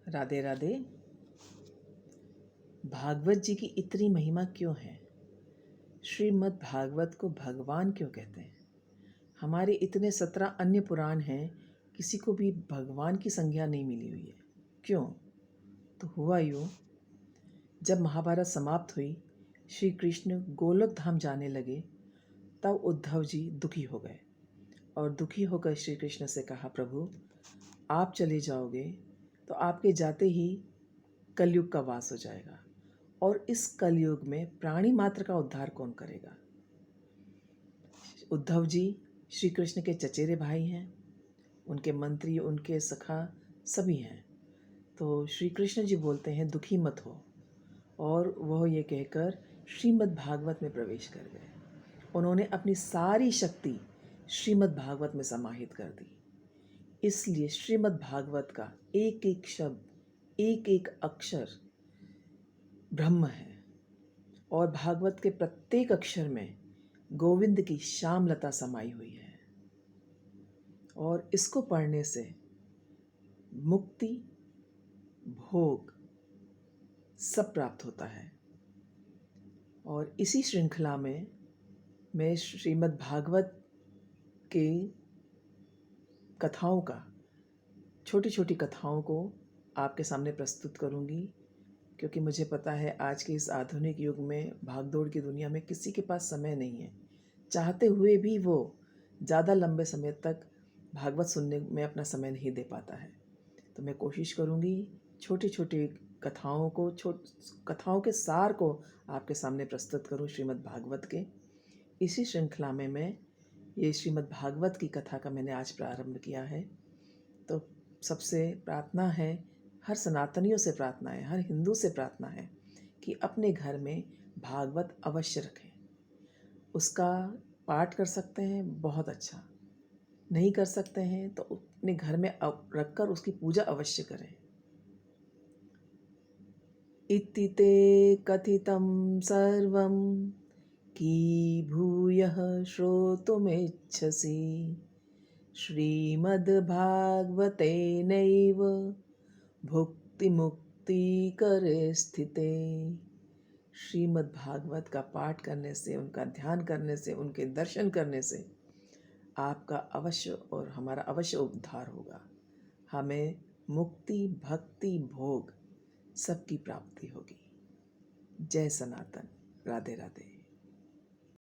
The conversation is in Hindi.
राधे राधे। भागवत जी की इतनी महिमा क्यों है? श्रीमद् भागवत को भगवान क्यों कहते हैं? हमारे इतने 17 अन्य पुराण हैं, किसी को भी भगवान की संज्ञा नहीं मिली हुई है। क्यों? तो हुआ यूँ, जब महाभारत समाप्त हुई, श्री कृष्ण गोलोक धाम जाने लगे, तब उद्धव जी दुखी हो गए और दुखी होकर श्री कृष्ण से कहा, प्रभु आप चले जाओगे तो आपके जाते ही कलयुग का वास हो जाएगा, और इस कलयुग में प्राणी मात्र का उद्धार कौन करेगा? उद्धव जी श्री कृष्ण के चचेरे भाई हैं, उनके मंत्री, उनके सखा सभी हैं। तो श्री कृष्ण जी बोलते हैं दुखी मत हो, और वह ये कहकर श्रीमद् भागवत में प्रवेश कर गए। उन्होंने अपनी सारी शक्ति श्रीमद् भागवत में समाहित कर दी। इसलिए श्रीमद् भागवत का एक एक शब्द, एक एक अक्षर ब्रह्म है, और भागवत के प्रत्येक अक्षर में गोविंद की श्यामलता समाई हुई है। और इसको पढ़ने से मुक्ति, भोग सब प्राप्त होता है। और इसी श्रृंखला में मैं श्रीमद् भागवत के कथाओं का, छोटी छोटी कथाओं को आपके सामने प्रस्तुत करूंगी, क्योंकि मुझे पता है आज के इस आधुनिक युग में, भागदौड़ की दुनिया में किसी के पास समय नहीं है। चाहते हुए भी वो ज़्यादा लंबे समय तक भागवत सुनने में अपना समय नहीं दे पाता है। तो मैं कोशिश करूंगी छोटी छोटी कथाओं को, कथाओं के सार को आपके सामने प्रस्तुत करूं श्रीमद् भागवत के। इसी श्रृंखला में मैं ये श्रीमद् भागवत की कथा का मैंने आज प्रारंभ किया है। तो सबसे प्रार्थना है, हर सनातनियों से प्रार्थना है, हर हिंदू से प्रार्थना है कि अपने घर में भागवत अवश्य रखें। उसका पाठ कर सकते हैं, बहुत अच्छा। नहीं कर सकते हैं तो अपने घर में रखकर उसकी पूजा अवश्य करें। इति ते कथितं सर्वं की भूयः श्रोतुमिच्छसि श्रीमद्भागवतेनैव भुक्तिमुक्तिकरे स्थिते। श्रीमद् भागवत का पाठ करने से, उनका ध्यान करने से, उनके दर्शन करने से आपका अवश्य और हमारा अवश्य उद्धार होगा। हमें मुक्ति, भक्ति, भोग सबकी प्राप्ति होगी। जय सनातन। राधे राधे।